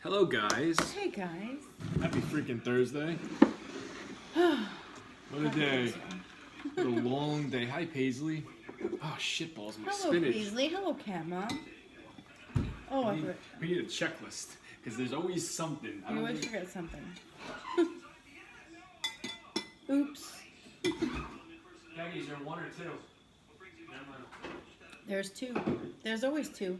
Hello, guys. Hey guys. Happy freaking Thursday. What a day. What a long day. Hi, Paisley. Oh, shitballs, my Hello, spinach. Paisley. Hello, Cat Mom. Oh, I forgot. We need a checklist, because there's always something. I You don't always think- forget something. Oops. Maggie, is there one or two? There's two. There's always two.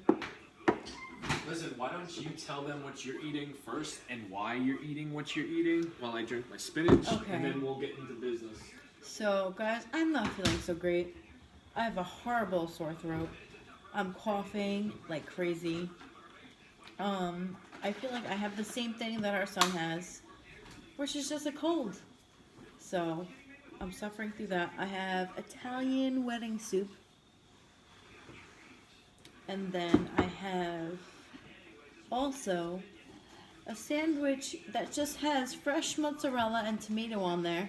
Listen, why don't you tell them what you're eating first and why you're eating what you're eating while I drink my spinach, Okay. and then we'll get into business. So, guys, I'm not feeling so great. I have a horrible sore throat. I'm coughing like crazy. I feel like I have the same thing that our son has, which is just a cold. So, I'm suffering through that. I have Italian wedding soup. And then I have also a sandwich that just has fresh mozzarella and tomato on there.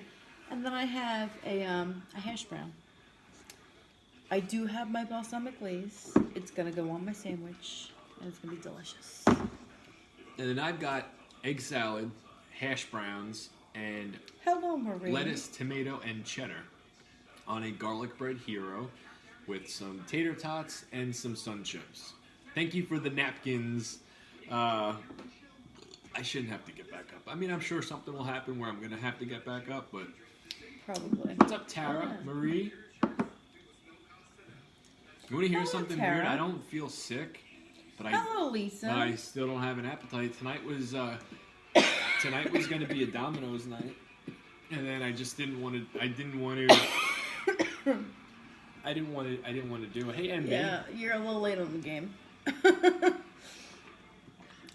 And then I have a hash brown. I do have my balsamic glaze. It's gonna go on my sandwich, and it's gonna be delicious. And then I've got egg salad, hash browns, and Hello, Marie. lettuce, tomato, and cheddar on a garlic bread hero with some tater tots and some sun chips. Thank you for the napkins. I shouldn't have to get back up. I mean, I'm sure something will happen where I'm going to have to get back up, but... Probably. What's up, Tara? Yeah. Marie? You want to hear Hello, something Tara. weird? I don't feel sick, but Hello, Lisa. I still don't have an appetite. Tonight was going to be a Domino's night, and then I just didn't want to. I didn't want to do it. Hey, MB. Yeah, you're a little late on the game.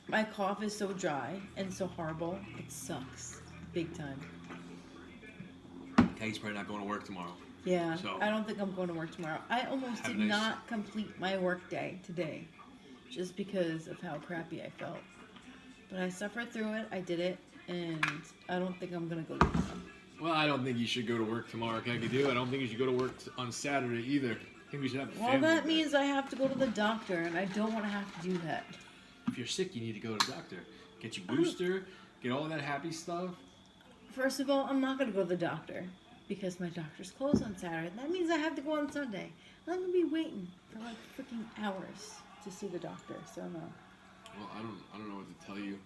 My cough is so dry and so horrible. It sucks. Big time. He's probably not going to work tomorrow. Yeah, So- I don't think I'm going to work tomorrow. I almost Have a did nice- not complete my work day today just because of how crappy I felt. But I suffered through it. I did it. And I don't think I'm going to go tomorrow. Well, I don't think you should go to work tomorrow, Kakadu. I don't think you should go to work on Saturday either. I think we should have a Well, family that day. means I have to go to the doctor, and I don't want to have to do that. If you're sick, you need to go to the doctor. Get your booster, get all that happy stuff. First of all, I'm not going to go to the doctor because my doctor's closed on Saturday. That means I have to go on Sunday. I'm going to be waiting for like freaking hours to see the doctor. So no. Well, I don't know what to tell you.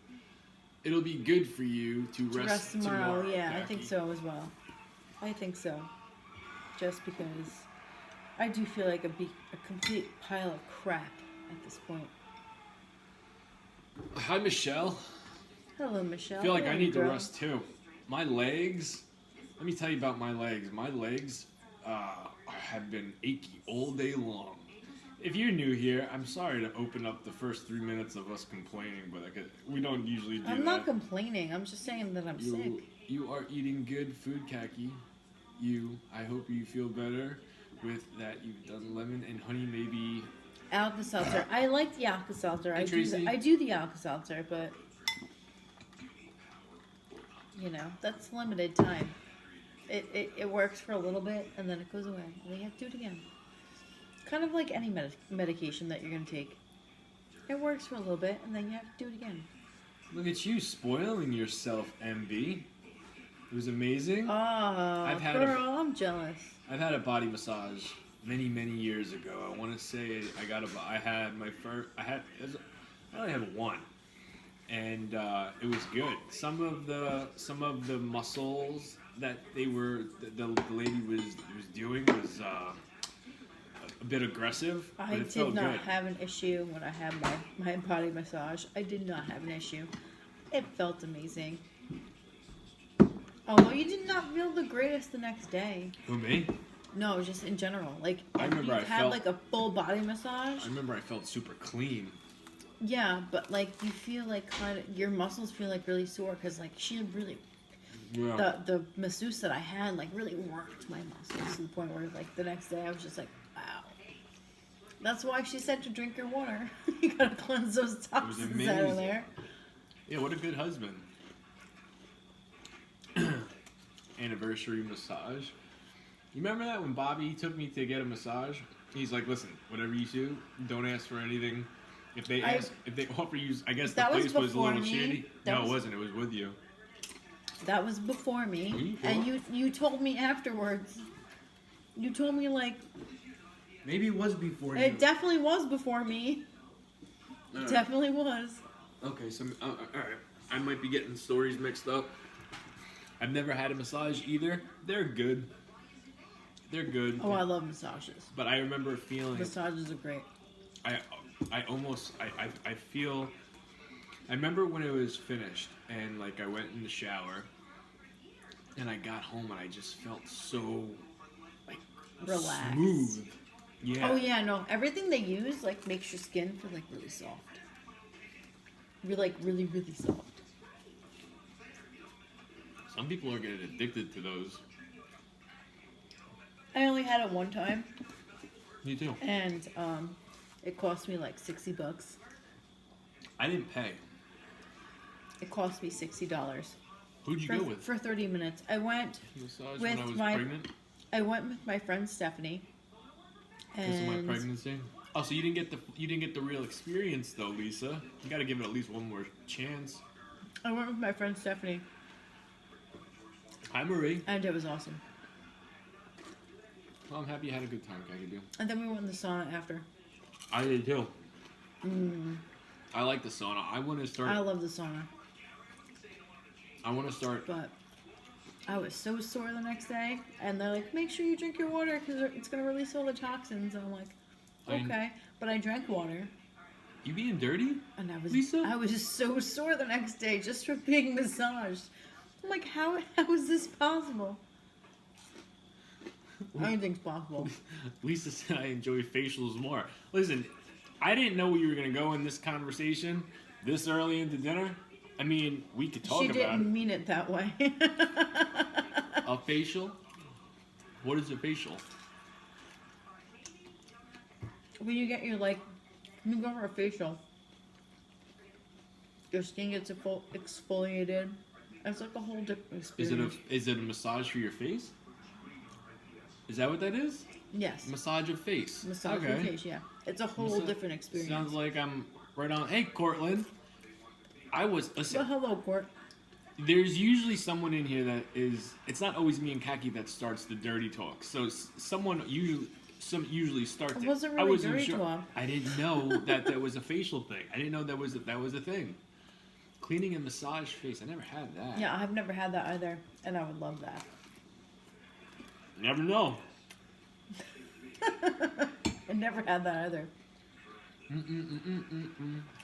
It'll be good for you to To rest tomorrow. Yeah, I think Jackie. so as well. I think so. Just because I do feel like a complete pile of crap at this point. Hi, Michelle. Hello, Michelle. I feel like There I you need to go. rest too. My legs. Let me tell you about my legs. My legs have been achy all day long. If you're new here, I'm sorry to open up the first 3 minutes of us complaining, but we don't usually do that. I'm not complaining. I'm just saying that I'm sick. You are eating good food, Kaki. I hope you feel better with that. You've done lemon and honey, maybe. Alka-Seltzer. I like the Alka-Seltzer. Hey, Tracy. I do the Alka-Seltzer, but that's limited time. It works for a little bit and then it goes away. And then you have to do it again. Kind of like any medication that you're gonna take. It works for a little bit and then you have to do it again. Look at you spoiling yourself, MB. It was amazing. Oh, I've had girl, I'm jealous. I've had a body massage many years ago. I want to say I had my first. I only had one, and it was good. Some of the muscles that the lady was doing was a bit aggressive. But I it did felt not good. have an issue when I had my body massage. I did not have an issue. It felt amazing. Although you did not feel the greatest the next day. Who, me? No, just in general. Like, I if remember you've I had felt- like a full body massage. I remember I felt super clean. Yeah, but like you feel like kind of your muscles feel like really sore because like she had really Yeah. the masseuse that I had like really worked my muscles to the point where like the next day I was just like, wow. That's why she said to drink your water. You gotta cleanse those toxins out amazing. of there. Yeah, what a good husband. Anniversary massage. You remember that when Bobby took me to get a massage? He's like, listen, whatever you do, don't ask for anything If they offer you, I guess the That was place was a before little me. shitty. That No, was- it wasn't. It was with you. That was before me, Are you and sure? you told me afterwards. You told me like Maybe it was before you. it definitely was before me. All right. Definitely was. Okay, so all right, I might be getting stories mixed up. I've never had a massage either. They're good. They're good. Oh, I love massages. But I remember feeling. Massages are great. I almost I feel. I remember when it was finished and like I went in the shower, and I got home and I just felt so like Relaxed. smooth. Yeah. Oh yeah, no. Everything they use like makes your skin feel like really soft. You're like really, really soft. Some people are getting addicted to those. I only had it one time, Me too. and it cost me like $60. I didn't pay. It cost me $60 Who'd you for, go with? for 30 minutes. I went Massage with when I was my- pregnant. I went with my friend Stephanie. Because of my And pregnancy. Oh, so you didn't get the real experience though, Lisa. You got to give it at least one more chance. I went with my friend Stephanie, Hi, Marie. and it was awesome. Well, I'm happy you had a good time, Kakadu. And then we went in the sauna after. I did too. I like the sauna. I want to start. I love the sauna, I want to start. but I was so sore the next day, and they're like, "Make sure you drink your water because it's gonna release all the toxins." And I'm like, "Okay," but I drank water, You being dirty? and Lisa? I was just so sore the next day just from being massaged. I'm like, how is this possible? Anything's possible. Lisa said I enjoy facials more. Listen, I didn't know we were gonna go in this conversation this early into dinner. I mean, we could talk She about didn't mean it that way. a facial. What is a facial? When you get your when you go for a facial, your skin gets exfoliated. It's like a whole different experience. Is it a massage for your face? Is that what that is? Yes. Massage of face. Massage your face, yeah. It's a whole different experience. Sounds like I'm right on. Hey, Cortland. Listen. Well, hello, Court. There's usually someone in here that is. It's not always me and Kaki that starts the dirty talk. So someone usually starts it. It wasn't I really wasn't dirty sure. talk. I didn't know that was a facial thing. I didn't know that was a thing. Cleaning and massage face. I never had that. Yeah, I've never had that either, and I would love that. Never know. I never had that either.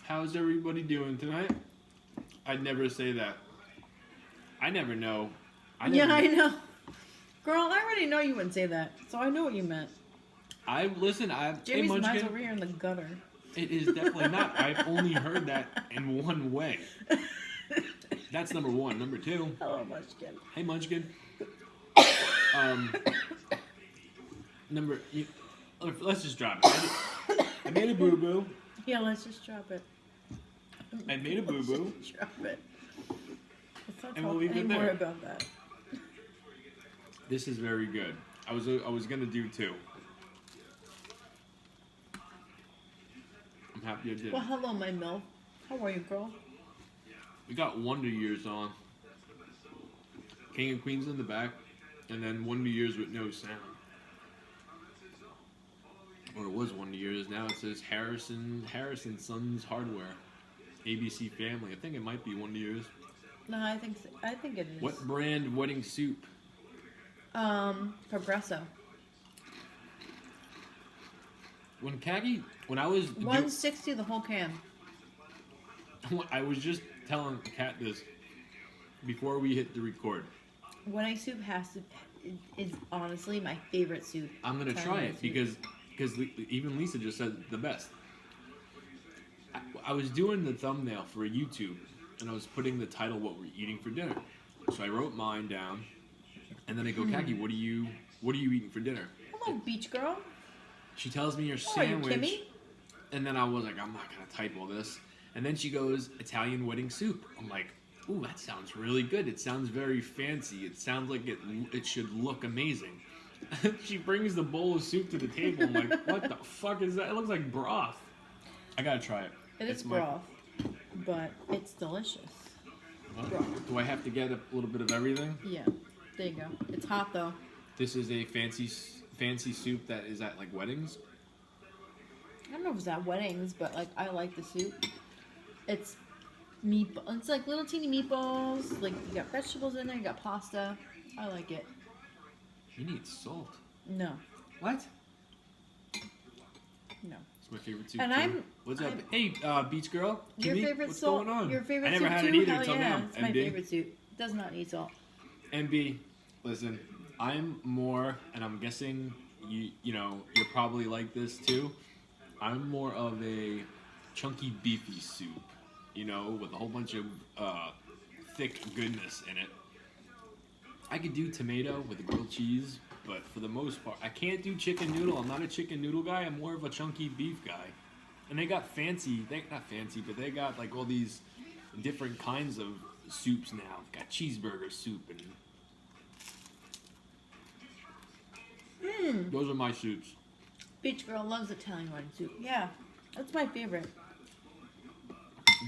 How's everybody doing tonight? I'd never say that. I never know. Yeah, I know. Girl, I already know you wouldn't say that, so I know what you meant. Hey, Jimmy's mind's Munchkin. over here in the gutter. It is definitely not. I've only heard that in one way. That's number one. Number two. Hello, Munchkin. Hey, Munchkin. Let's just drop it. I made a boo boo. Yeah, let's just drop it. I made a boo boo. Let's just drop it. Let's not And we'll talk leave it anymore there. about that. This is very good. I was gonna do two. I'm happy I did. Well, hello, my milk. How are you, girl? We got Wonder Years on. King and Queens in the back, and then Wonder Years with no sound. Or it was Wonder Years. Now it says Harrison Sons Hardware, ABC Family. I think it might be Wonder Years. No, I think it is. What brand wedding soup? Progresso. When I was $1.60 the whole can. I was just telling Kat this before we hit the record. Wedding soup is honestly my favorite soup. I'm gonna try it because even Lisa just said the best. I was doing the thumbnail for a YouTube and I was putting the title "What We're Eating for Dinner." So I wrote mine down, and then I go, Kaki, what are you eating for dinner? Hello, beach girl. She tells me your How are you, sandwich, Kimmy? and then I was like, I'm not gonna type all this. And then she goes, Italian wedding soup. I'm like, ooh, that sounds really good. It sounds very fancy. It sounds like it should look amazing. She brings the bowl of soup to the table. I'm like, what the fuck is that? It looks like broth. I gotta try it. It is It's my- broth, but it's delicious. Broth. Do I have to get a little bit of everything? Yeah, there you go. It's hot though. This is a fancy soup that is at like weddings. I don't know if it's at weddings, but like I like the soup. It's It's like little teeny meatballs. Like you got vegetables in there. You got pasta. I like it. You need salt. No, What? no. It's my favorite soup. And too. I'm- What's up? I'm- Hey, beach girl. Your Kimmy, favorite what's salt. going on? Your favorite I never soup had too. it either Hell till yeah, now. it's my favorite soup. Does not need salt. MB, listen, I'm more, and I'm guessing you know you're probably like this too. I'm more of a chunky beefy soup, you know, with a whole bunch of thick goodness in it. I could do tomato with a grilled cheese, but for the most part, I can't do chicken noodle. I'm not a chicken noodle guy. I'm more of a chunky beef guy. And they got fancy. They not fancy, but they got like all these different kinds of soups now. Got cheeseburger soup and those are my soups. Beach girl loves Italian wine soup. Yeah, that's my favorite.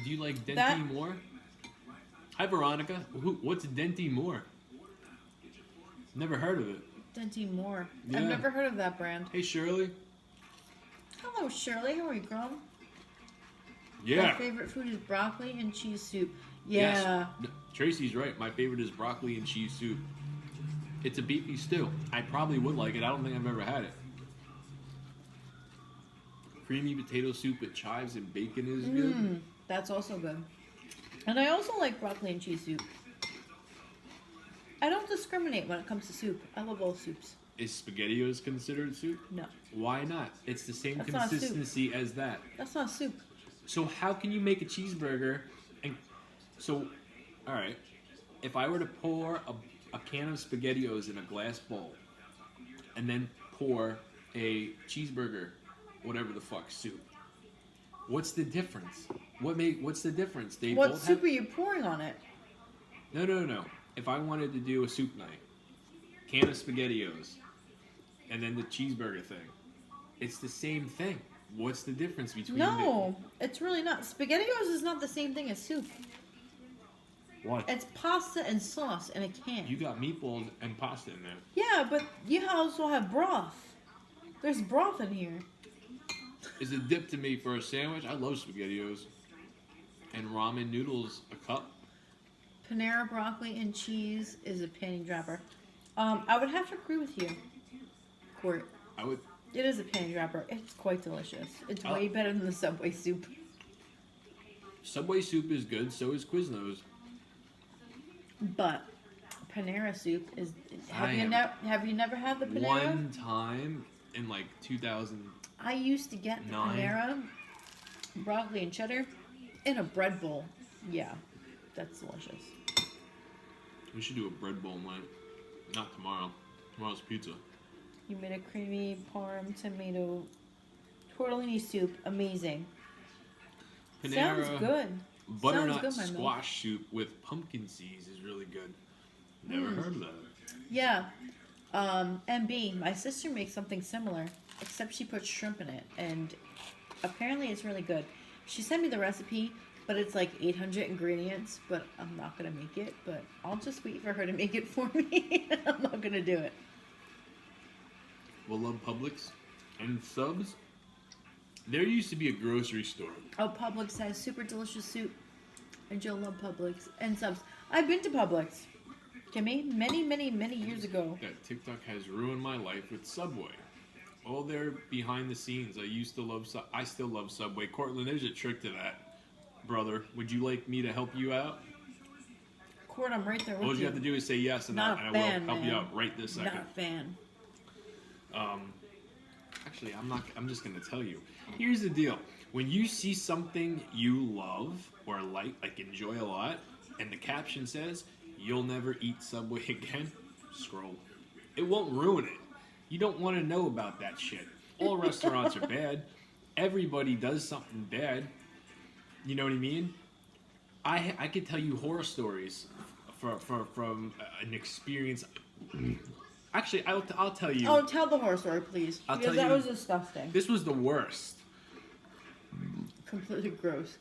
Do you like Denti That- more? Hi Veronica. What's Denti more? Never heard of it. Denti Moore. Yeah. I've never heard of that brand. Hey Shirley. Hello, Shirley. How are you, girl? My Yeah. favorite food is broccoli and cheese soup. Yeah. Yes. Tracy's right. My favorite is broccoli and cheese soup. It's a beefy stew. I probably would like it. I don't think I've ever had it. Creamy potato soup with chives and bacon is good. That's also good. And I also like broccoli and cheese soup. I don't discriminate when it comes to soup. I love all soups. Is SpaghettiOs considered soup? No, Why not? It's the same That's not soup. consistency as that. that's not soup. So how can you make a cheeseburger? And so, all right, if I were to pour a can of SpaghettiOs in a glass bowl, and then pour a cheeseburger, whatever the fuck soup, what's the difference? What's the difference? They What both soup have. are you pouring on it? No. If I wanted to do a soup night, can of SpaghettiOs, and then the cheeseburger thing, it's the same thing. What's the difference between No, it's really not. SpaghettiOs is not the same thing as soup. What? It's pasta and sauce in a can. You got meatballs and pasta in there. Yeah, but you also have broth. There's broth in here. Is a dip to me for a sandwich. I love SpaghettiOs. And ramen noodles, a cup. Panera broccoli and cheese is a panty dropper. I would have to agree with you, Court. I would. It is a panty dropper. It's quite delicious. It's Oh. way better than the Subway soup. Subway soup is good. So is Quiznos. But Panera soup is. I Have you never had the Panera? One time in like 2000. I used to get the Nine. Panera broccoli and cheddar in a bread bowl. Yeah, that's delicious. We should do a bread bowl night. Not tomorrow. Tomorrow's pizza. You made a creamy parm tomato tortellini soup. Amazing. Panera Sounds good. butternut Sounds good, my man. squash soup with pumpkin seeds is really good. Never heard of that. Yeah. MB, my sister makes something similar, except she puts shrimp in it, and apparently it's really good. She sent me the recipe, but it's like 800 ingredients, but I'm not gonna make it, but I'll just wait for her to make it for me. I'm not gonna do it. We'll love Publix and Subs. There used to be a grocery store. Oh, Publix has super delicious soup, and you'll love Publix and Subs. I've been to Publix, Kimmy, many years ago. That TikTok has ruined my life with Subway. All their behind the scenes. I still love Subway. Cortland, there's a trick to that, brother. Would you like me to help you out? Court, I'm right there with All you you. have to do is say yes, and Not I a will fan, help you man. out right this second. Not a fan. Actually, I'm not. I'm just gonna tell you. Here's the deal: when you see something you love or like enjoy a lot, and the caption says "You'll never eat Subway again," scroll. It won't ruin it. You don't want to know about that shit. All restaurants are bad. Everybody does something bad. You know what I mean? I could tell you horror stories from an experience. Actually, I'll tell you. Oh, tell the horror story, please. I'll Because tell that you- was disgusting. This was the worst. completely gross.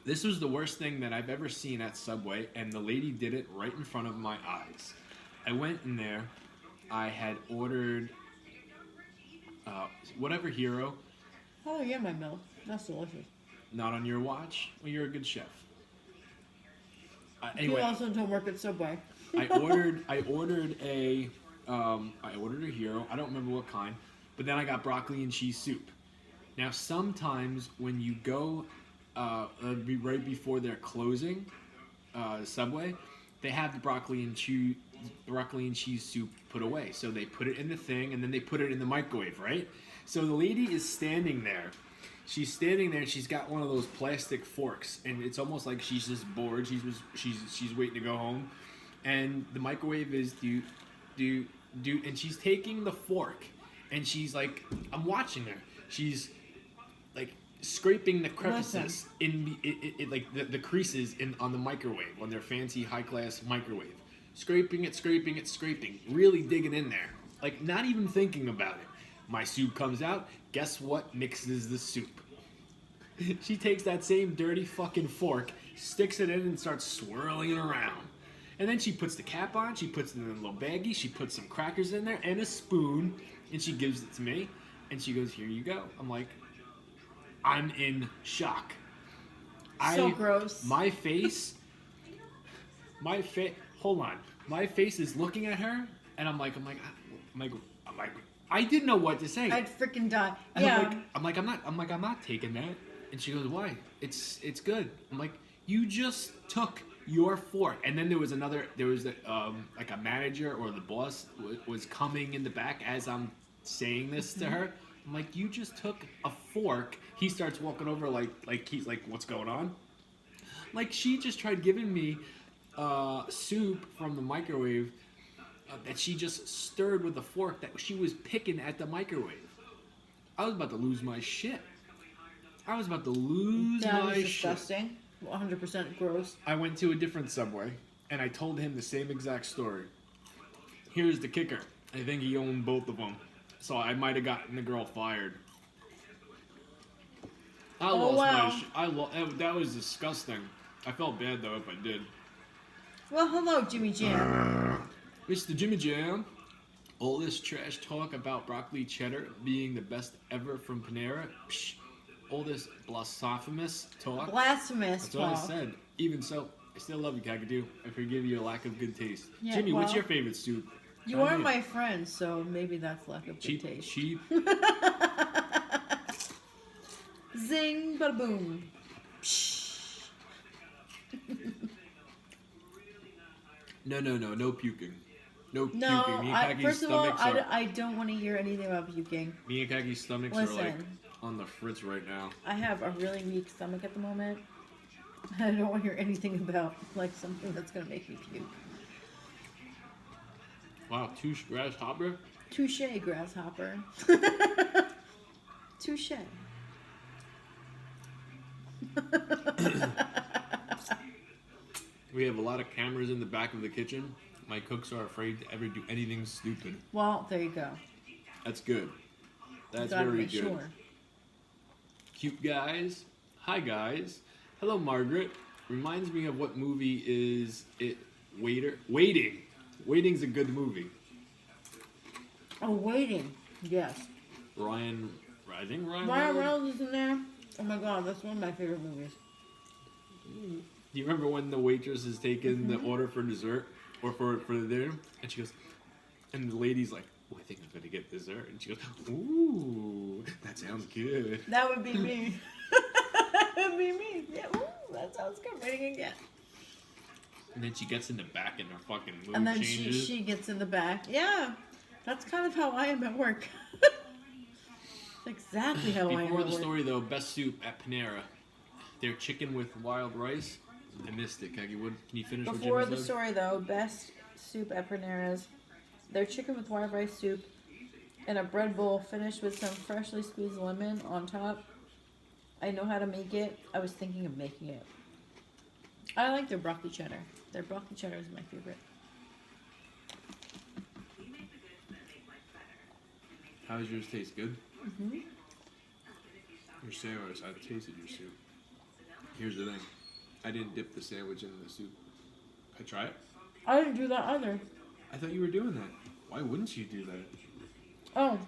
This was the worst thing that I've ever seen at Subway, and the lady did it right in front of my eyes. I went in there. I had ordered whatever hero. Oh yeah, my milk. That's delicious. Not on your watch. Well, you're a good chef. You Anyway, also don't work at Subway. I ordered a hero. I don't remember what kind, but then I got broccoli and cheese soup. Now sometimes when you go right before they're closing, Subway, they have the broccoli and cheese soup put away. So they put it in the thing and then they put it in the microwave, right? So the lady is standing there. She's standing there and she's got one of those plastic forks, and it's almost like she's just bored. She's waiting to go home, and the microwave is do, and she's taking the fork, and she's like, I'm watching her. She's like scraping the crevices in like the creases on the microwave, on their fancy high class microwave, scraping it, really digging in there, like not even thinking about it. My soup comes out. Guess what mixes the soup? She takes that same dirty fucking fork, sticks it in, and starts swirling it around. And then she puts the cap on, she puts it in a little baggie, she puts some crackers in there and a spoon, and she gives it to me, and she goes, here you go. I'm like, I'm in shock. So gross. My face, hold on. My face is looking at her, and I'm like, I didn't know what to say. I'd freaking die. And Yeah. I'm not taking that. And she goes, why? It's good. I'm like, you just took your fork. And then there was like a manager or the boss was coming in the back as I'm saying this to her. I'm like, you just took a fork. He starts walking over like he's like, what's going on? Like, she just tried giving me soup from the microwave that she just stirred with a fork that she was picking at the microwave. I was about to lose my shit. That is disgusting. 100% gross. I went to a different Subway, and I told him the same exact story. Here's the kicker. I think he owned both of them. So I might have gotten the girl fired. I lost my shit. That was disgusting. I felt bad, though, if I did. Well, hello, Jimmy Jam. Mr. Jimmy Jam, all this trash talk about broccoli cheddar being the best ever from Panera, psh, all this blasphemous talk. Blasphemous That's what I talk. said. Even so, I still love you, Kakadu. I forgive your lack of good taste. Yeah, Jimmy, what's well, your favorite soup? You Tell are me. my friend, so maybe that's lack of good taste. Cheap. Zing, bada boom. No puking. No puking. No, Me and Kaki's first of all, stomachs I don't want to hear anything about puking. me and Kaki's stomachs are like Listen. on the fritz right now. I have a really weak stomach at the moment. I don't want to hear anything about like something that's gonna make me puke. Wow, touche grasshopper. Touche, grasshopper. Touche. We have a lot of cameras in the back of the kitchen. My cooks are afraid to ever do anything stupid. Well, there you go. That's good. That's Gotta very make good. sure. Cute guys. Hi guys. Hello Margaret. Reminds me of what movie is it? Waiting. Waiting's a good movie. Oh, Waiting. Yes. Ryan Ryan Reynolds? Reynolds is in there. Oh my god, that's one of my favorite movies. Do you remember when the waitress is taking the order for dessert or for the dinner, and she goes, and the lady's like, "Oh, I think I'm gonna get dessert," and she goes, "Ooh, that sounds good." That would be me. That would be me. Yeah, ooh, that sounds good. Waiting again. And then she gets in the back, and her fucking mood And then changes. she gets in the back. Yeah, that's kind of how I am at work. That's exactly how I am Before at the work. story, though, best soup at Panera. Their chicken with wild rice. I missed it, Kagi Wood. Can you finish what Before Jimmy the said? story, though, best soup at Panera's. Their chicken with wild rice soup in a bread bowl finished with some freshly squeezed lemon on top. I know how to make it. I was thinking of making it. I like their broccoli cheddar. Their broccoli cheddar is my favorite. How does yours taste? Good? Mm-hmm. Your Saros, I tasted your soup. Here's the thing. I didn't dip the sandwich in the soup. Can I try it? I didn't do that either. I thought you were doing that. Why wouldn't you do that? Oh.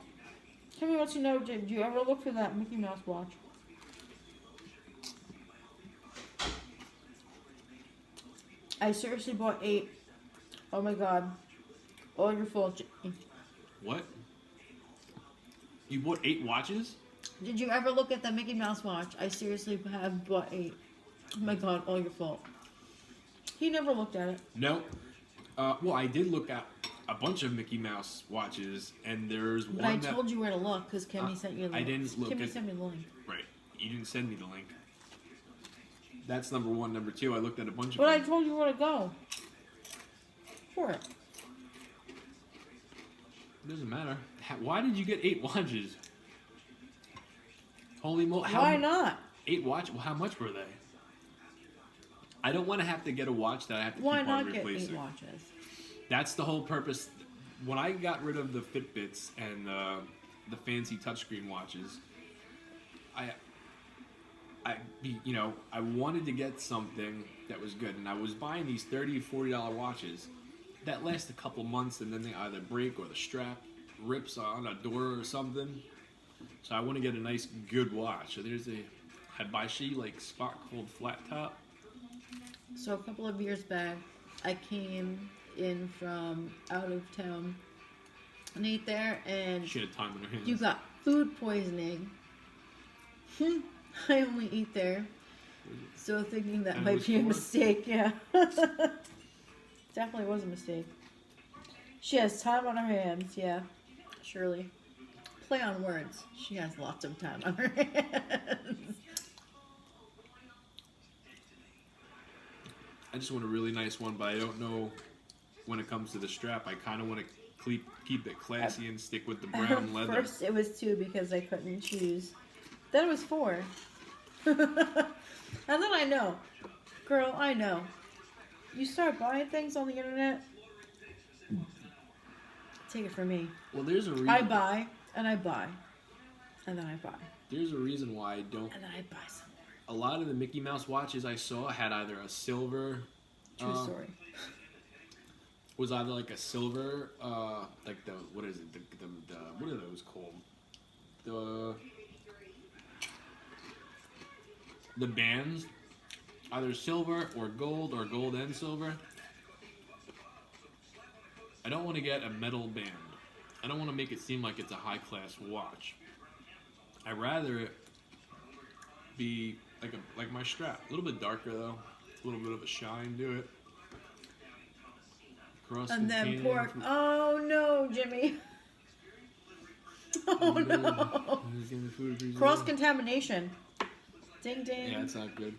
Timmy wants to know, did you ever look for that Mickey Mouse watch? I seriously bought 8. Oh my god. All your fault, Jimmy. What? You bought 8 watches? Did you ever look at the Mickey Mouse watch? I seriously have bought 8. Oh my god, all your fault. He never looked at it. No. Well, I did look at a bunch of Mickey Mouse watches, and there's But one I that... told you where to look because Kimmy sent you the I link. didn't look Kimmy at- sent me the link. Right. You didn't send me the link. That's number 1. Number 2, I looked at a bunch of But I them. told you where to go. For it. It doesn't matter. Why did you get 8 watches? Holy moly. Why not? 8 watch? Well, how much were they? I don't want to have to get a watch that I have to Why keep on not get 8 replacing. watches? That's the whole purpose. When I got rid of the Fitbits and the fancy touchscreen watches, I wanted to get something that was good, and I was buying these $30, $40 watches that last a couple months, and then they either break or the strap rips on a door or something. So I want to get a nice, good watch. So there's a Hibachi like spot called Flat Top. So a couple of years back, I came in from out of town and ate there, and She had time in her hands. you got food poisoning. I only eat there, so thinking that And it might was be a for- mistake. Yeah, definitely was a mistake. She has time on her hands. Yeah, surely. Play on words. She has lots of time on her hands. I just want a really nice one, but I don't know when it comes to the strap. I kind of want to keep it classy and stick with the brown leather. First, it was 2 because I couldn't choose. Then it was 4. And then I know. Girl, I know. You start buying things on the internet, take it from me. Well, there's a reason. I buy, and I buy. And then I buy. There's a reason why I don't. And then I buy some more. A lot of the Mickey Mouse watches I saw had either a silver. True story. Was either like a silver, like the what is it? The what are those called? The bands, either silver or gold and silver. I don't want to get a metal band. I don't want to make it seem like it's a high class watch. I'd rather it be like my strap, a little bit darker though, a little bit of a shine to it. And then Cross-contained pork. food- Oh no, Jimmy. Oh no. Cross contamination. Ding ding. Yeah, it's not good.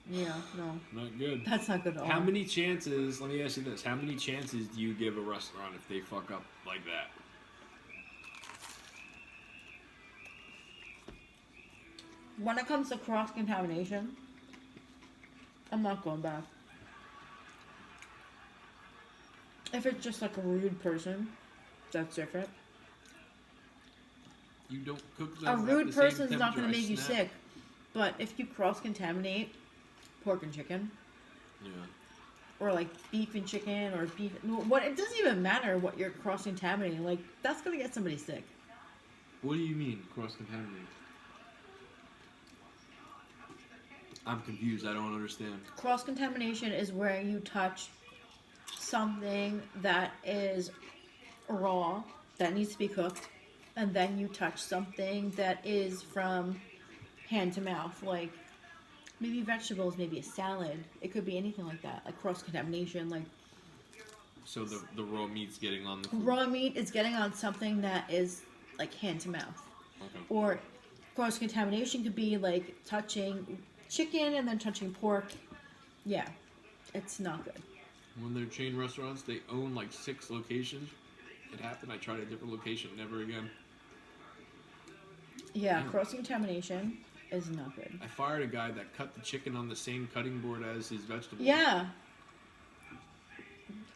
Yeah, no. Not good. That's not good at all. How many chances, let me ask you this, how many chances do you give a restaurant if they fuck up like that? When it comes to cross contamination, I'm not going back. If it's just like a rude person, that's different. You don't cook A them at rude the same person's not temperature. going to I make you snap. sick. But if you cross contaminate pork and chicken, Yeah. or like beef and chicken, or beef, what, it doesn't even matter what you're cross contaminating. Like, that's going to get somebody sick. What do you mean, cross-contaminate? I'm confused, I don't understand. Cross contamination is where you touch something that is raw, that needs to be cooked, and then you touch something that is from hand to mouth, like maybe vegetables, maybe a salad. It could be anything like that, like cross contamination. Like So the raw meat's getting on the food? raw meat is getting on something that is like hand to mouth. Okay. Or cross contamination could be like touching chicken and then touching pork. Yeah, it's not good. When they're chain restaurants, they own like 6 locations. It happened, I tried a different location, never again. Yeah, Yeah. cross contamination is not good. I fired a guy that cut the chicken on the same cutting board as his vegetables. Yeah.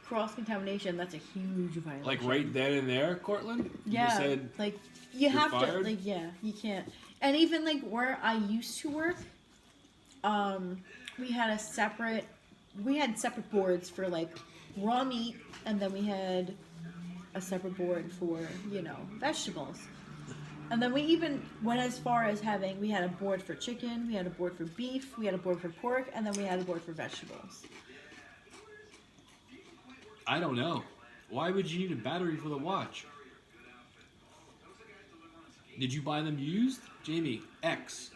Cross contamination, that's a huge violation. Like right then and there, Cortland? You Yeah. just said, like you you're have to fired? like yeah, you can't. And even like where I used to work, we had separate boards for like raw meat, and then we had a separate board for, vegetables. And then we even went as far as we had a board for chicken, we had a board for beef, we had a board for pork, and then we had a board for vegetables. I don't know. Why would you need a battery for the watch? Did you buy them used? Jamie, X.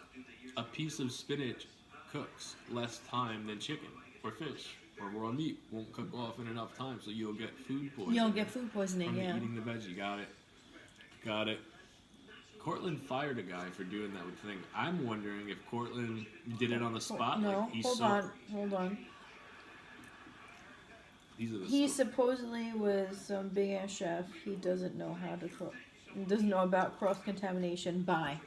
A piece of spinach cooks less time than chicken or fish or raw meat won't cook off in enough time, so you'll get food poisoning. You'll get food poisoning, from yeah. eating the veggie. Got it. Cortland fired a guy for doing that thing. I'm wondering if Cortland did it on the spot. No, like hold on. These are the He supposedly was some big ass chef. He doesn't know how to cook. He doesn't know about cross contamination. Bye.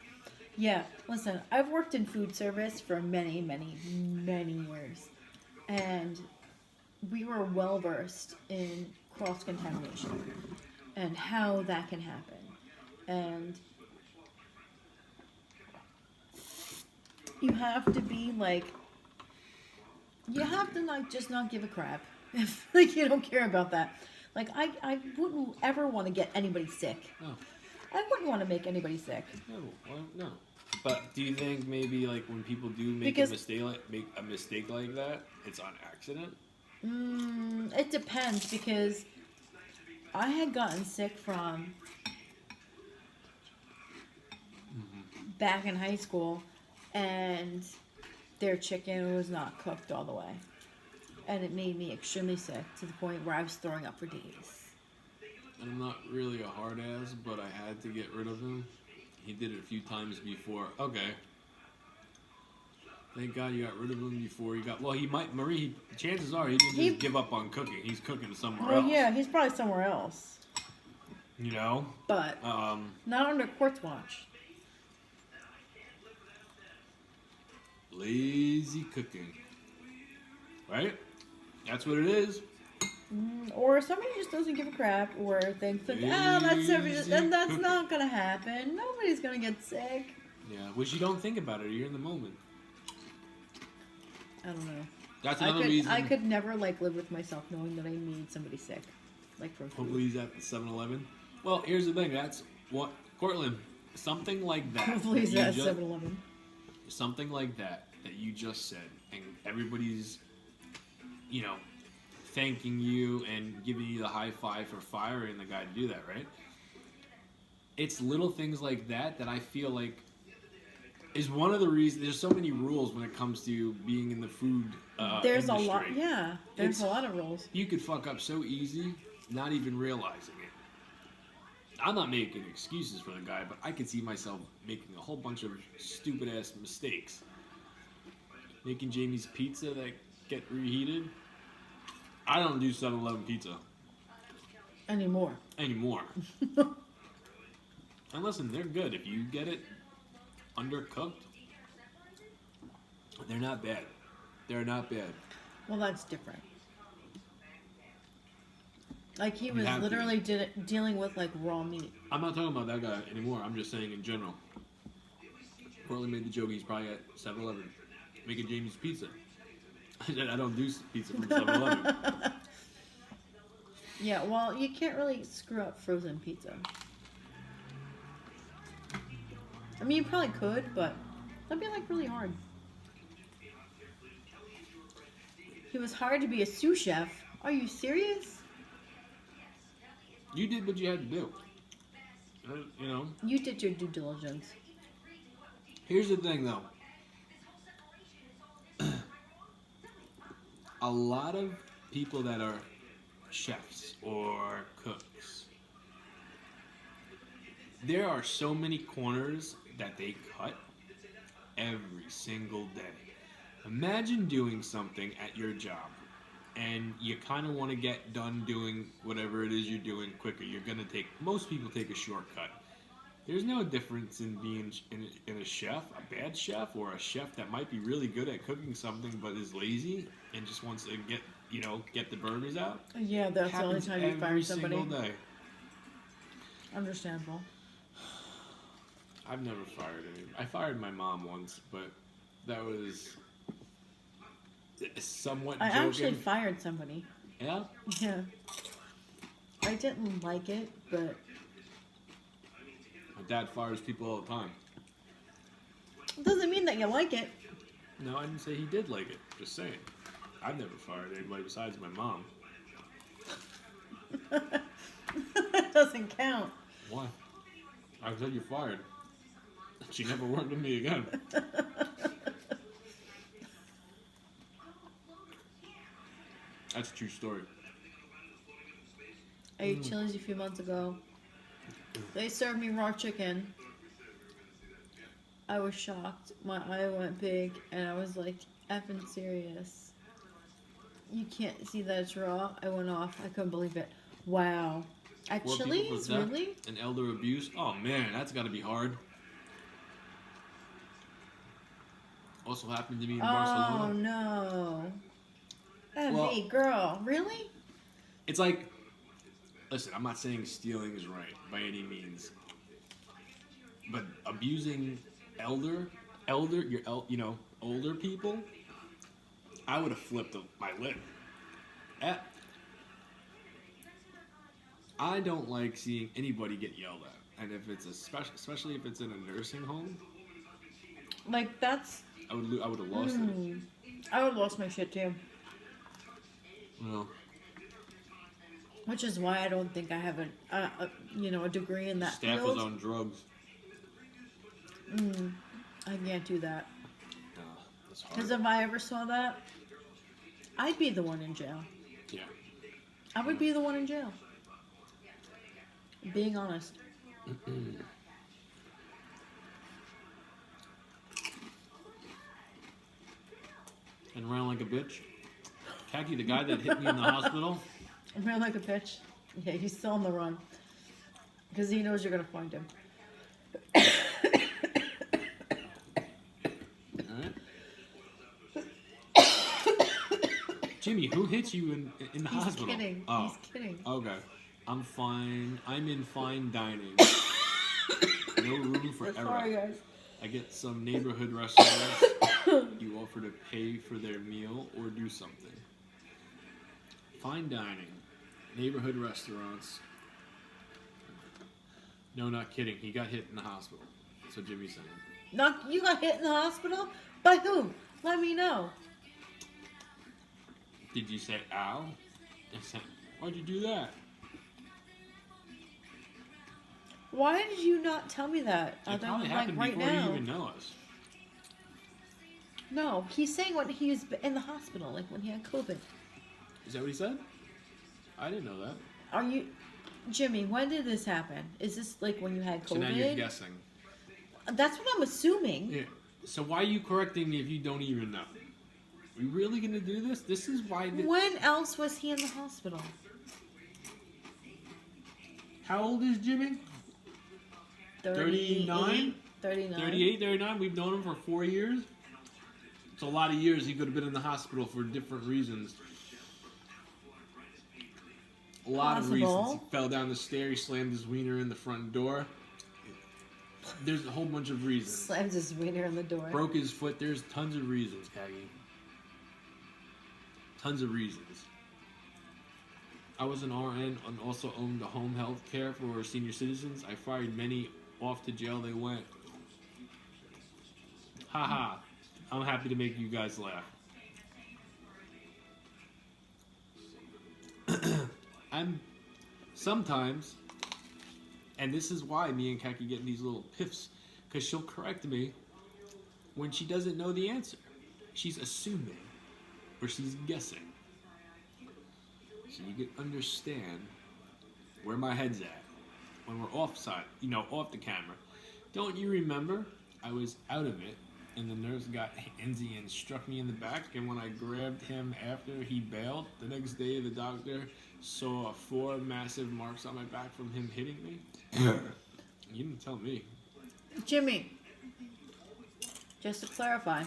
Yeah, listen, I've worked in food service for many, many, many years. And we were well versed in cross contamination and how that can happen. And you have to be like, you have to not give a crap if like you don't care about that. Like I wouldn't ever want to get anybody sick. No. I wouldn't want to make anybody sick. No. But do you think maybe like when people do make a mistake like that, it's on accident? It depends, because I had gotten sick from back in high school, and their chicken was not cooked all the way. And it made me extremely sick to the point where I was throwing up for days. I'm not really a hard ass, but I had to get rid of him. He did it a few times before. Okay. Thank God you got rid of him before he got... Well, he might... Marie, chances are he didn't just give up on cooking. He's cooking somewhere else. Yeah, he's probably somewhere else. You know? But not under Quartz watch. Lazy cooking. Right? That's what it is. Or somebody just doesn't give a crap, or thinks that, that's not gonna happen. Nobody's gonna get sick. Yeah, which you don't think about it. You're in the moment. I don't know. That's another reason. I could never live with myself knowing that I made somebody sick, like from food. Hopefully he's at the 7-Eleven. Well, here's the thing. That's what Cortland. Something like that. Hopefully he's at 7-Eleven. Something like that you just said, and everybody's, thanking you and giving you the high five for firing the guy to do that, right? It's little things like that I feel like is one of the reasons. There's so many rules when it comes to being in the food There's industry. a lot, yeah. There's a lot of rules. You could fuck up so easy, not even realizing it. I'm not making excuses for the guy, but I could see myself making a whole bunch of stupid ass mistakes. Making Jamie's pizza that get reheated. I don't do 7-Eleven pizza. Anymore. And listen, they're good. If you get it undercooked, they're not bad. They're not bad. Well, that's different. Like, he was literally dealing with, like, raw meat. I'm not talking about that guy anymore. I'm just saying in general. Portland made the joke he's probably at 7-Eleven making Jamie's pizza. I don't do pizza from 7-Eleven. Yeah, well, you can't really screw up frozen pizza. I mean, you probably could, but that'd be, like, really hard. He was hired to be a sous chef. Are you serious? You did what you had to do. You did your due diligence. Here's the thing, though. A lot of people that are chefs or cooks, there are so many corners that they cut every single day. Imagine doing something at your job and you kind of want to get done doing whatever it is you're doing quicker. Most people take a shortcut. There's no difference in being in a chef, a bad chef, or a chef that might be really good at cooking something but is lazy and just wants to get the burgers out. Yeah, that's the only time you fire somebody. Every single day. Understandable. I've never fired anyone. I fired my mom once, but that was somewhat I joking. actually fired somebody. Yeah? Yeah. I didn't like it, but My dad fires people all the time. it doesn't mean that you like it. No, I didn't say he did like it. Just saying. I've never fired anybody besides my mom. That doesn't count. Why? I said you're fired. She never worked with me again. That's a true story. I ate Chili's a few months ago. They served me raw chicken. I was shocked. My eye went big, and I was like, effing serious. You can't see that it's raw. I went off. I couldn't believe it. Wow. At 4 people Chili's? for theft Really? and elder abuse. Oh man, that's got to be hard. Also happened to me in Oh, Barcelona. no. That'd Well- be, girl. Really? It's like, listen, I'm not saying stealing is right by any means, but abusing older people, I would have flipped my lip. Eh. I don't like seeing anybody get yelled at, and if it's especially if it's in a nursing home, Like, that's... I would have lost it. I would have lost my shit, too. Well, Which is why I don't think I have a degree in that staff field. was on drugs. I can't do that. That's hard. Because if I ever saw that, I'd be the one in jail. Yeah. I would be the one in jail. Being honest. And ran like a bitch. Khaki, the guy that hit me in the hospital. I ran like a bitch. Yeah, he's still on the run. Because he knows you're going to find him. Jimmy, who hit you in the He's hospital? kidding. Oh, He's kidding. okay. I'm fine. I'm in fine dining. No room for error. Sorry, guys. I get some neighborhood restaurants. You offer to pay for their meal or do something. Fine dining. Neighborhood restaurants. No, not kidding. He got hit in the hospital. That's what Jimmy's saying. You got hit in the hospital? By whom? Let me know. Did you say ow? I said, why'd you do that? Why did you not tell me that? It Other probably than, happened right before now. you even know us. No, he's saying when he was in the hospital, like when he had COVID. Is that what he said? I didn't know that. Are you, Jimmy? When did this happen? Is this like when you had COVID? So now you're guessing. That's what I'm assuming. Yeah. So why are you correcting me if you don't even know? Are we really gonna do this? This is why. When else was he in the hospital? How old is Jimmy? 39? 39. 38, 39. We've known him for 4 years. It's a lot of years he could have been in the hospital for different reasons. A lot of reasons. Possible. He fell down the stairs, he slammed his wiener in the front door. There's a whole bunch of reasons. Slams his wiener in the door. Broke his foot. There's tons of reasons, Kagi. Tons of reasons. I was an RN and also owned a home health care for senior citizens. I fired many. Off to jail they went. Haha. I'm happy to make you guys laugh. I'm sometimes, and this is why me and Kaki get in these little piffs, because she'll correct me when she doesn't know the answer. She's assuming, or she's guessing. So you can understand where my head's at when we're off the camera. Don't you remember? I was out of it, and the nurse got handsy and struck me in the back, and when I grabbed him after he bailed, the next day the doctor saw 4 massive marks on my back from him hitting me. You didn't tell me. Jimmy, just to clarify,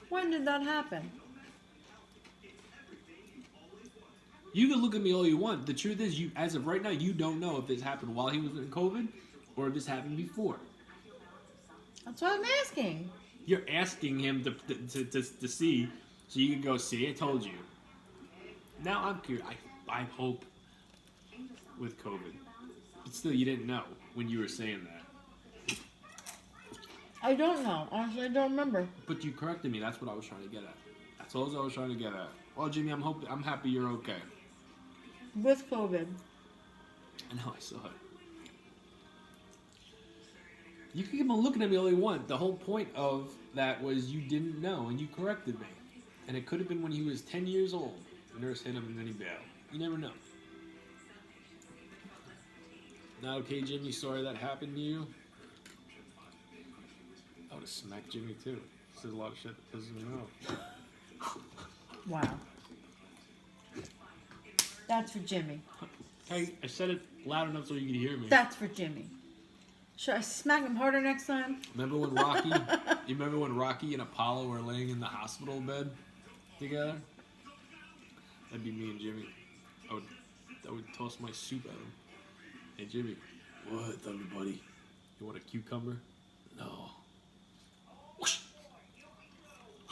when did that happen? You can look at me all you want. The truth is, you, as of right now, you don't know if this happened while he was in COVID or if this happened before. That's what I'm asking. You're asking him to see, so you can go see. I told you. Now I'm curious. I hope with COVID, but still, you didn't know when you were saying that. I don't know. Honestly, I don't remember. But you corrected me. That's what I was trying to get at. That's all I was trying to get at. Well, Jimmy, I'm happy you're okay. With COVID. I know, I saw it. You can keep on looking at me all you want. The whole point of that was you didn't know, and you corrected me. And it could have been when he was 10 years old. The nurse hit him, and then he bailed. You never know. Not okay, Jimmy. Sorry that happened to you. I would have smacked Jimmy, too. He says a lot of shit that pisses me off. Wow. That's for Jimmy. Hey, I said it loud enough so you could hear me. That's for Jimmy. Should I smack him harder next time? Remember when Rocky? You remember when Rocky and Apollo were laying in the hospital bed together? That'd be me and Jimmy. I would toss my soup at him. Hey Jimmy, what, Thunder buddy? You want a cucumber? No. Whoosh.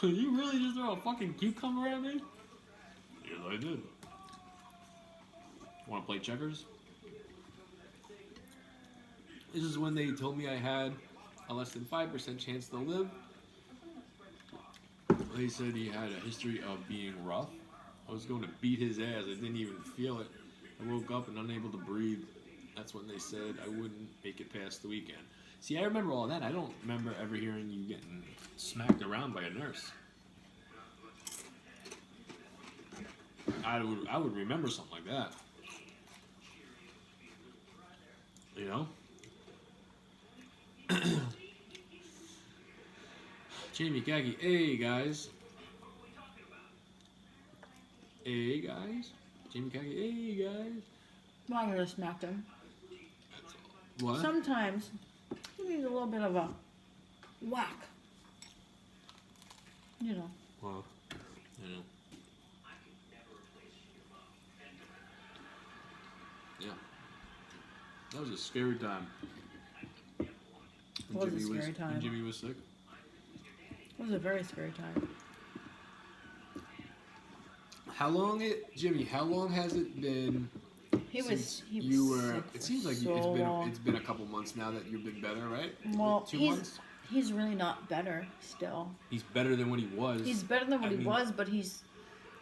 You really just throw a fucking cucumber at me? Yes, I did. Want to play checkers? This is when they told me I had a less than 5% chance to live. They said he had a history of being rough. I was going to beat his ass. I didn't even feel it. I woke up and unable to breathe. That's when they said I wouldn't make it past the weekend. See, I remember all that. I don't remember ever hearing you getting smacked around by a nurse. I would remember something like that. You know? Jamie Gaggy, hey guys. Hey guys. Jamie Gaggy, hey guys. Well, I would have smacked him. What? Sometimes he needs a little bit of a whack. You know. Well, you know. Yeah. That was a scary time. It was a scary time. When Jimmy was sick. It was a very scary time. Jimmy, how long has it been He was you were sick it for seems like so long. it's been a couple months now that you've been better, right? Well, Like 2 months? he's really not better still. He's better than what he was. He's better than what I he mean- was, but he's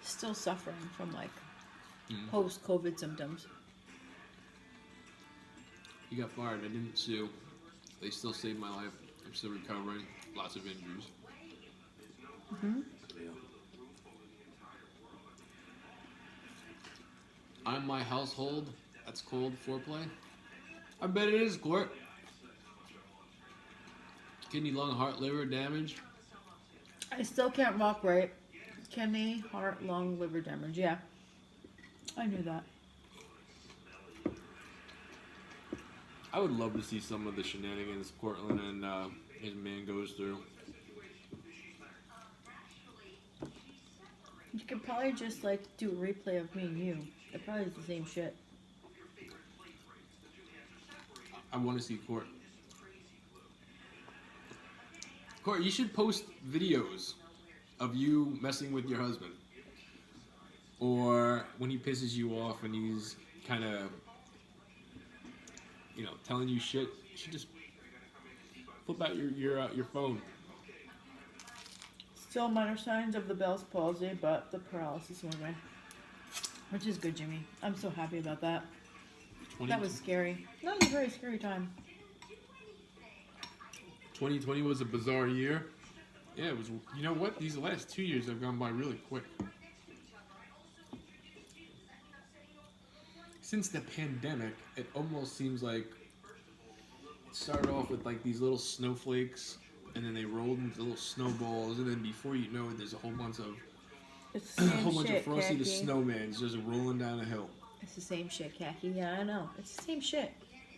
still suffering from like post-COVID symptoms. He got fired. I didn't sue. They still saved my life. I'm still recovering. Lots of injuries. Mm-hmm. Yeah. On my household, that's called foreplay. I bet it is, Court. Kidney, lung, heart, liver damage. I still can't walk right. Kidney, heart, lung, liver damage. Yeah, I knew that. I would love to see some of the shenanigans Cortland and his man goes through. You could probably just like do a replay of me and you. It probably is the same shit. I want to see Court. Court, you should post videos of you messing with your husband. Or when he pisses you off and he's kind of, you know, telling you shit. You should just flip out your phone. Still minor signs of the Bell's palsy, but the paralysis went away. Which is good, Jimmy. I'm so happy about that. That was scary. That was a very scary time. 2020 was a bizarre year. Yeah, it was. You know what? These last 2 years have gone by really quick. Since the pandemic, it almost seems like it started off with like these little snowflakes, and then they rolled into little snowballs, and then before you know it, there's a whole bunch of It's the same bunch shit, of Frosty the Khaki. Snowmans just rolling down a hill. It's the same shit, Khaki. Yeah, I know. It's the same shit.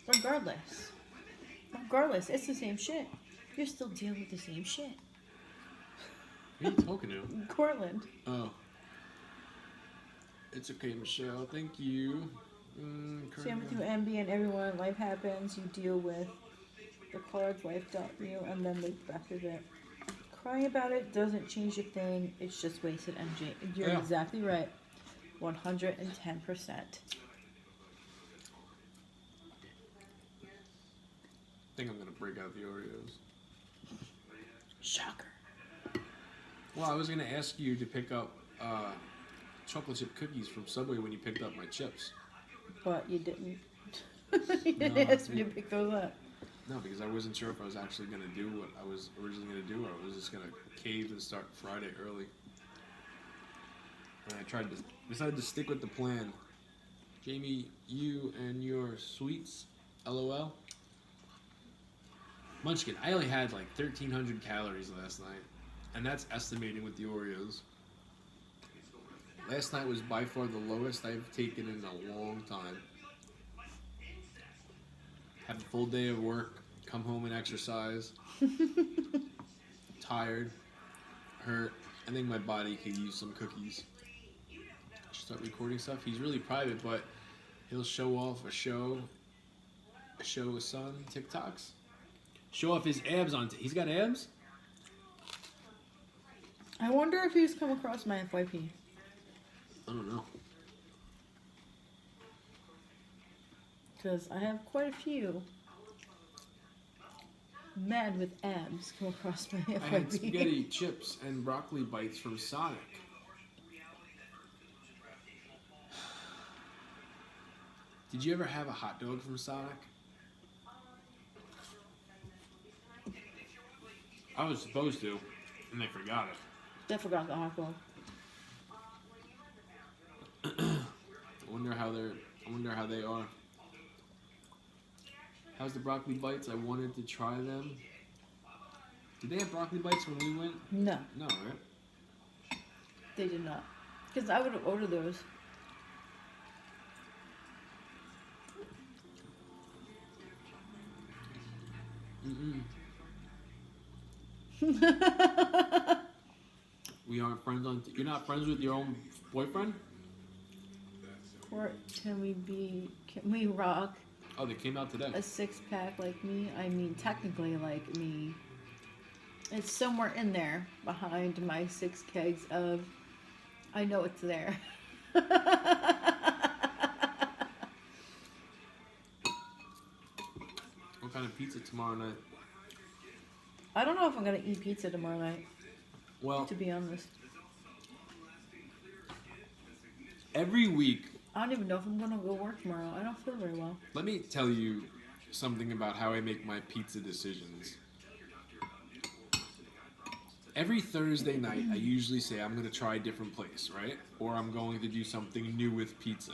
Regardless. Regardless, it's the same shit. You're still dealing with the same shit. Who are you talking to? Cortland. Oh. It's okay, Michelle. Thank you. Same with you, MB, and everyone. Life happens. You deal with the cards wiped out you, and then the back of it. Crying about it doesn't change a thing. It's just wasted energy. You're Yeah. exactly right. 110%. I think I'm gonna break out the Oreos. Shocker. Well, I was gonna ask you to pick up chocolate chip cookies from Subway when you picked up my chips. But you didn't. You didn't No, ask me to pick those up. No, because I wasn't sure if I was actually gonna do what I was originally gonna do, or I was just gonna cave and start Friday early. And I decided to stick with the plan. Jamie, you and your sweets, LOL. Munchkin, I only had like 1,300 calories last night, and that's estimating with the Oreos. Last night was by far the lowest I've taken in a long time. Have a full day of work, come home and exercise. Tired, hurt. I think my body could use some cookies. I should start recording stuff. He's really private, but he'll show off show his son TikToks. Show off his abs he's got abs? I wonder if he's come across my FYP. I don't know. Because I have quite a few men with abs come across my FYP. I had spaghetti chips and broccoli bites from Sonic. Did you ever have a hot dog from Sonic? I was supposed to, and they forgot it. I forgot the hot dog. I wonder how they are. How's the broccoli bites? I wanted to try them. Did they have broccoli bites when we went? No, No, right? they did not. Because I would have ordered those. Mm-mm. We aren't friends on. You're not friends with your own boyfriend? Or can we rock Oh, they came out today. a 6-pack like me? I mean, technically like me. It's somewhere in there behind my 6 kegs of, I know it's there. What kind of pizza tomorrow night? I don't know if I'm going to eat pizza tomorrow night, Well, to be honest. every week, I don't even know if I'm going to go work tomorrow. I don't feel very well. let me tell you something about how I make my pizza decisions. Every Thursday night, I usually say I'm going to try a different place, right? Or I'm going to do something new with pizza.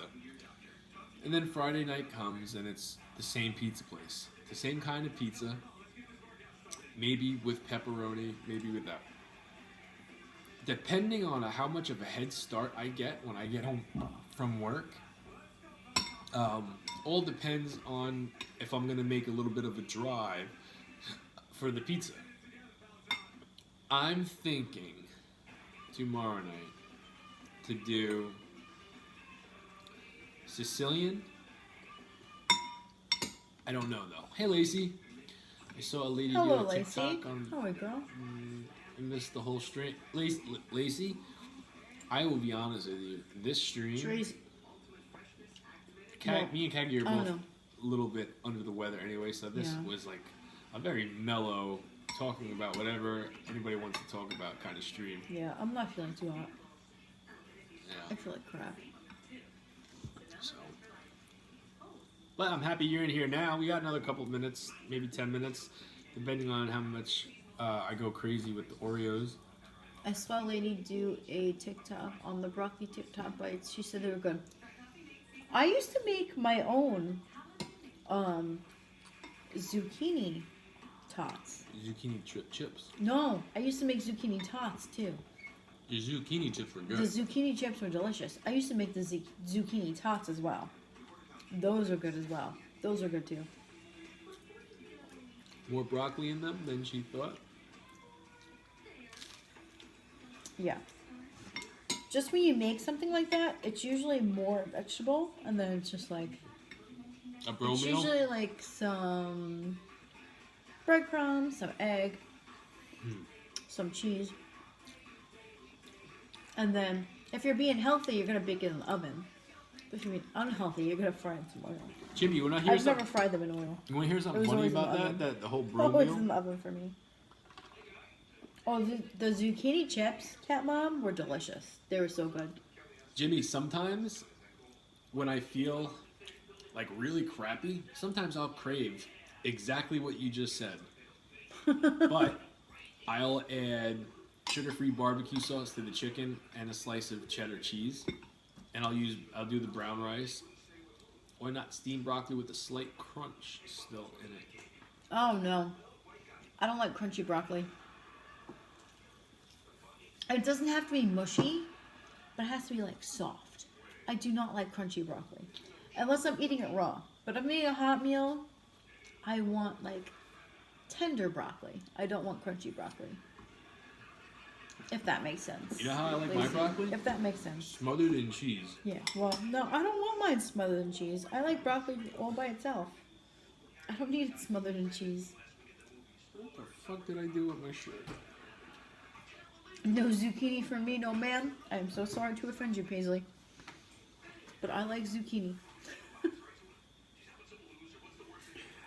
And then Friday night comes and it's the same pizza place. The same kind of pizza. Maybe with pepperoni, maybe without. Depending on how much of a head start I get when I get home from work, all depends on if I'm going to make a little bit of a drive for the pizza. I'm thinking tomorrow night to do Sicilian. I don't know though. Hey Lacey, I saw a lady Hello, do a Lacey. TikTok on. How are you, girl? I missed the whole stream. Lacey, I will be honest with you. This stream, Tracy. me and Kagi are I don't both know. a little bit under the weather anyway, so this Yeah. was like a very mellow, talking about whatever anybody wants to talk about kind of stream. Yeah, I'm not feeling too hot. I Yeah. feel like crap. So, but I'm happy you're in here now. We got another couple of minutes, maybe 10 minutes, depending on how much I go crazy with the Oreos. I saw a lady do a TikTok on the broccoli TikTok bites. She said they were good. I used to make my own zucchini tots. Zucchini chips. No, I used to make zucchini tots too. Your zucchini chips were The good. zucchini chips were delicious. I used to make the zucchini tots as well. Those are good as well. Those are good too. More broccoli in them than she thought. Yeah. Just when you make something like that, it's usually more vegetable, and then it's just like A bro it's meal. usually like some breadcrumbs, some egg, some cheese. And then, if you're being healthy, you're gonna bake it in the oven. But if you're being unhealthy, you're gonna fry it in some oil. Jimmy, you wanna hear I've never something? fried them in oil. You wanna hear It something was funny always in about the that? oven. That the whole bro Always meal? in the oven for me. Oh, the zucchini chips, Cat Mom, were delicious. They were so good. Jimmy, sometimes when I feel like really crappy, sometimes I'll crave exactly what you just said. But I'll add sugar-free barbecue sauce to the chicken and a slice of cheddar cheese, and I'll do the brown rice. Why not steamed broccoli with a slight crunch still in it? Oh no, I don't like crunchy broccoli. It doesn't have to be mushy, but it has to be like soft. I do not like crunchy broccoli, unless I'm eating it raw. But if I'm eating a hot meal, I want like tender broccoli. I don't want crunchy broccoli. If that makes sense. You know how I like my Lacey, broccoli? If that makes sense. Smothered in cheese. Yeah. Well, no, I don't want mine smothered in cheese. I like broccoli all by itself. I don't need it smothered in cheese. What the fuck did I do with my shirt? No zucchini for me, no ma'am. I am so sorry to offend you, Paisley. But I like zucchini.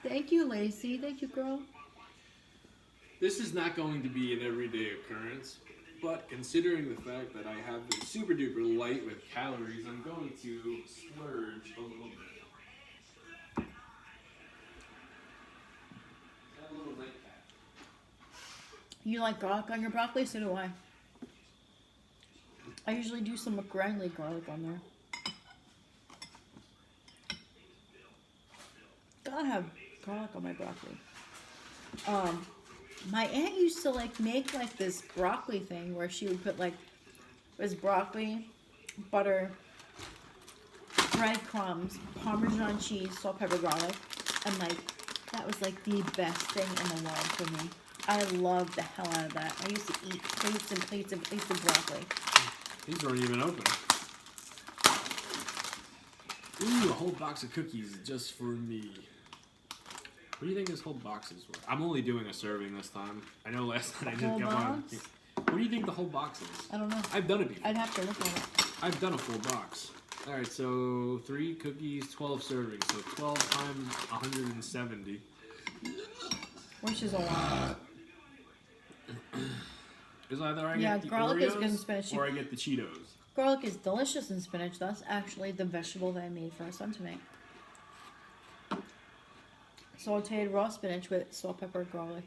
Thank you, Lacey. Thank you, girl. This is not going to be an everyday occurrence, but considering the fact that I have been super duper light with calories, I'm going to splurge a little bit. Got a little nightcap. You like garlic on your broccoli? So do I. I usually do some McGrinley garlic on there. Gotta have garlic on my broccoli. My aunt used to like make like this broccoli thing where she would put like it was broccoli, butter, breadcrumbs, Parmesan cheese, salt, pepper, garlic, and like that was like the best thing in the world for me. I loved the hell out of that. I used to eat plates and plates and plates of broccoli. These aren't even open. Ooh, a whole box of cookies just for me. What do you think this whole box is worth? I'm only doing a serving this time. I know last time I Whole didn't come on. box? What do you think the whole box is? I don't know. I've done it before. I'd have to look at it. I've done a full box. Alright, so 3 cookies, 12 servings. So 12 times 170. Which is a lot. Is either I Yeah, get the garlic Oreos is good in spinach. or I get the Cheetos. Garlic is delicious in spinach. That's actually the vegetable that I made for our son tonight. Sauteed raw spinach with salt, pepper, garlic,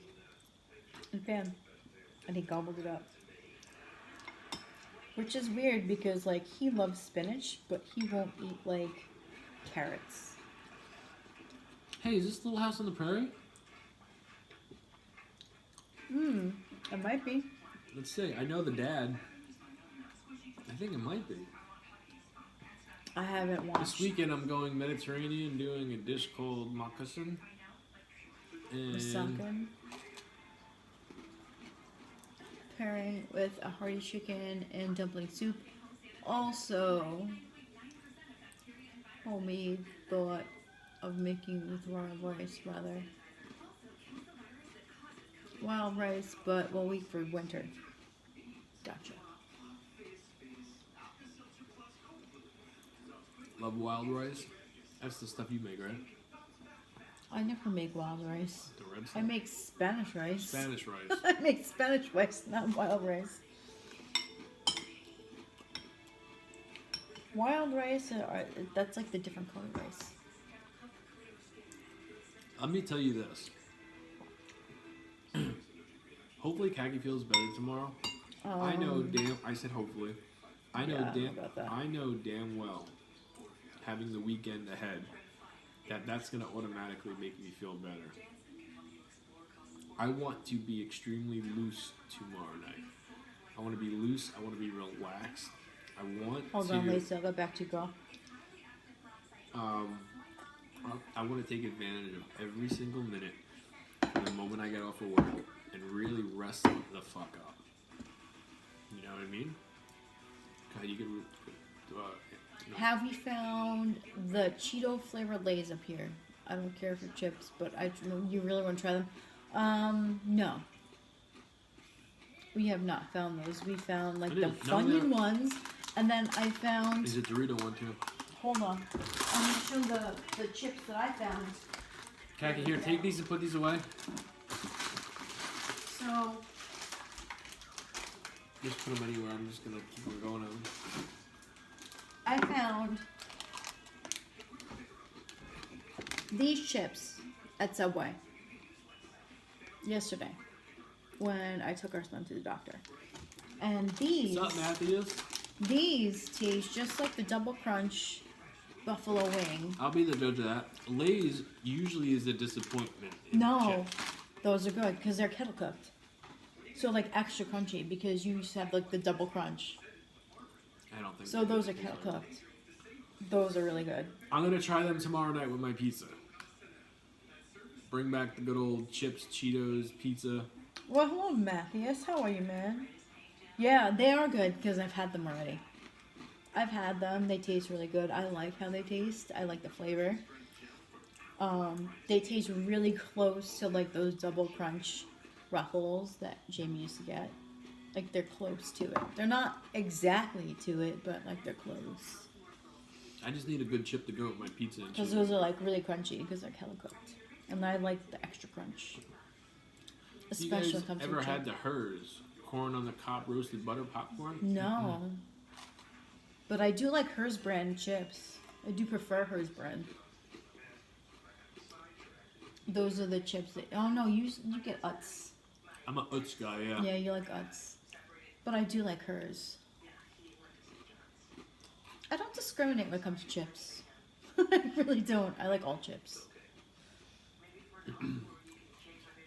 and pan. And he gobbled it up. Which is weird because, like, he loves spinach, but he won't eat, like, carrots. Hey, is this Little House on the Prairie? It might be. Let's see. I know the dad. I think it might be. I haven't watched. This weekend I'm going Mediterranean, doing a dish called moccasin. And Masakan. Pairing with a hearty chicken and dumpling soup. Also, homemade thought of making with wild rice, rather. Wild rice, but we'll wait for winter. Gotcha. love wild rice. That's the stuff you make, right? I never make wild rice. The red I stuff. make Spanish rice. Spanish rice. I make Spanish rice, not wild rice. Wild rice, that's like the different color rice. Let me tell you this. Hopefully Khaki feels better tomorrow. I know I said hopefully. I know Yeah, I don't know about that. I know damn well having the weekend ahead that's gonna automatically make me feel better. I want to be extremely loose tomorrow night. I want to be loose. I want to be relaxed. I want Hold to. on, Lacey, I'll go back to you, girl. I want to take advantage of every single minute from the moment I get off of work and really rest the fuck up. You know what I mean? God, you can. Have we found the Cheeto flavored Lay's up here? I don't care for chips, but you really want to try them. No. We have not found those. We found like I the didn't know Funyun that. ones, and then I found. Is it Dorito one too? Hold on. I'm gonna show the chips that I found. Khaki, here, take these and put these away. So Just put them anywhere. I'm just gonna keep on going on them. I found these chips at Subway yesterday when I took our son to the doctor. And What's up, Matthews? these taste just like the Double Crunch buffalo wing. I'll be the judge of that. Lay's usually is a disappointment. In No, chips. those are good because they're kettle cooked. So like extra crunchy because you used to have like the Double Crunch. I don't think So those are kettle cooked. Those are really good. I'm gonna try them tomorrow night with my pizza. Bring back the good old chips, Cheetos, pizza. Well, hello, Matthias. How are you, man? Yeah, they are good because I've had them already. I've had them. They taste really good. I like how they taste. I like the flavor. They taste really close to like those Double Crunch Ruffles that Jamie used to get. Like they're close to it. They're not exactly to it, but like they're close. I just need a good chip to go with my pizza and Because cheese. those are like really crunchy because they're kettle cooked, and I like the extra crunch. You Especially guys when it comes to ever chip. had the Hers corn on the cob roasted butter popcorn? No. But I do like Hers brand chips. I do prefer Hers brand. Those are the chips that. Oh no, you get Utz. I'm a Utz guy, yeah. Yeah, you like Utz. But I do like Hers. I don't discriminate when it comes to chips. I really don't. I like all chips.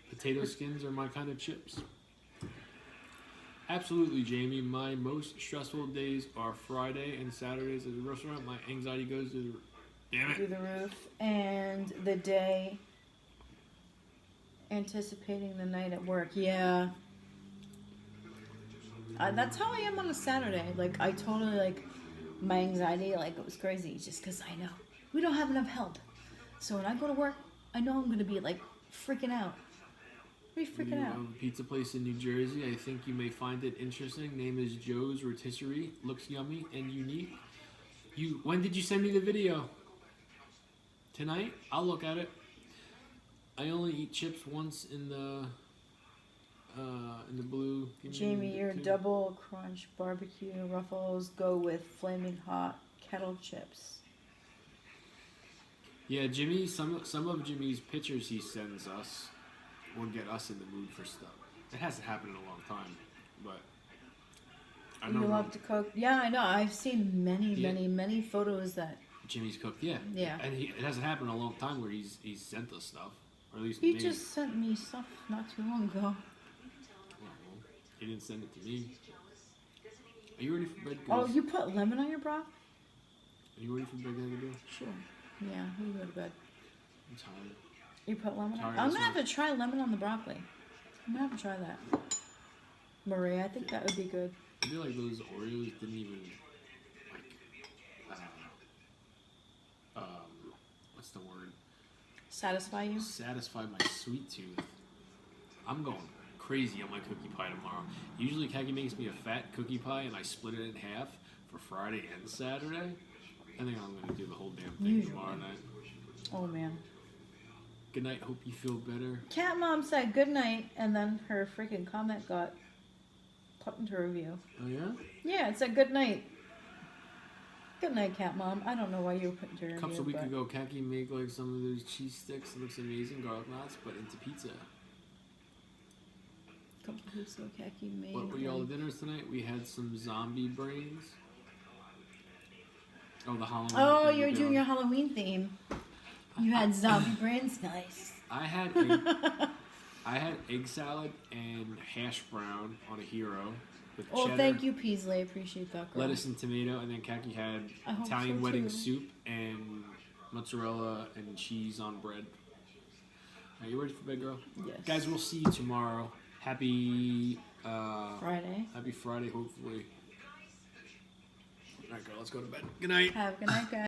Potato skins are my kind of chips. Absolutely, Jamie. My most stressful days are Friday and Saturdays at the restaurant. My anxiety goes to the... Damn Through it. the roof. And the day anticipating the night at work. Yeah. That's how I am on a Saturday. Like, I totally, like, my anxiety, like, it was crazy just because I know we don't have enough help. So when I go to work, I know I'm going to be, like, freaking out. What are you We freaking out? have a pizza place in New Jersey. I think you may find it interesting. Name is Joe's Rotisserie. Looks yummy and unique. When did you send me the video? Tonight? I'll look at it. I only eat chips once in the blue. Give me Jamie, your two. double crunch barbecue ruffles go with flaming hot kettle chips. Yeah, Jimmy. Some of Jimmy's pictures he sends us will get us in the mood for stuff. It hasn't happened in a long time, but I You know love to cook. Yeah, I know. I've seen many, Yeah. many photos that Jimmy's cooked. Yeah, Yeah. and it hasn't happened in a long time where he's sent us stuff, or at least he maybe. just sent me stuff not too long ago. Well, he didn't send it to me. Are you ready for bed? Oh, Guys? you put lemon on your broth? Are you ready for bed, guys? Sure. Yeah, we go to bed. I'm tired. You put lemon on? Sorry, I'm this gonna have one- to try lemon on the broccoli. I'm gonna have to try that. Maria, I think that would be good. I feel like those Oreos didn't even what's the word? Satisfy you? Satisfy my sweet tooth. I'm going crazy on my cookie pie tomorrow. Usually Khaki makes me a fat cookie pie and I split it in half for Friday and Saturday. I think I'm gonna do the whole damn thing Usually. tomorrow night. Oh man. Good night, hope you feel better. Cat Mom said good night, and then her freaking comment got put into review. Oh yeah? Yeah, it said good night. Good night, Cat Mom. I don't know why you were put into review. Cups a week but ago, Khaki made like some of those cheese sticks. It looks amazing, garlic knots, but into pizza. Couple weeks ago, Khaki made. What were y'all dinners tonight? We had some zombie brains. Oh, the Halloween. Oh, thing you were we're doing your Halloween theme. You had zombie brains, nice. I had egg salad and hash brown on a hero with Oh, cheddar, thank you, Peasley. I appreciate that, girl. lettuce and tomato, and then Khaki had I hope Italian so, wedding too. soup and mozzarella and cheese on bread. Are you ready for bed, girl? Yes. Guys, we'll see you tomorrow. Happy Friday. Happy Friday, hopefully. All right, girl, let's go to bed. Good night. Have a good night, guys.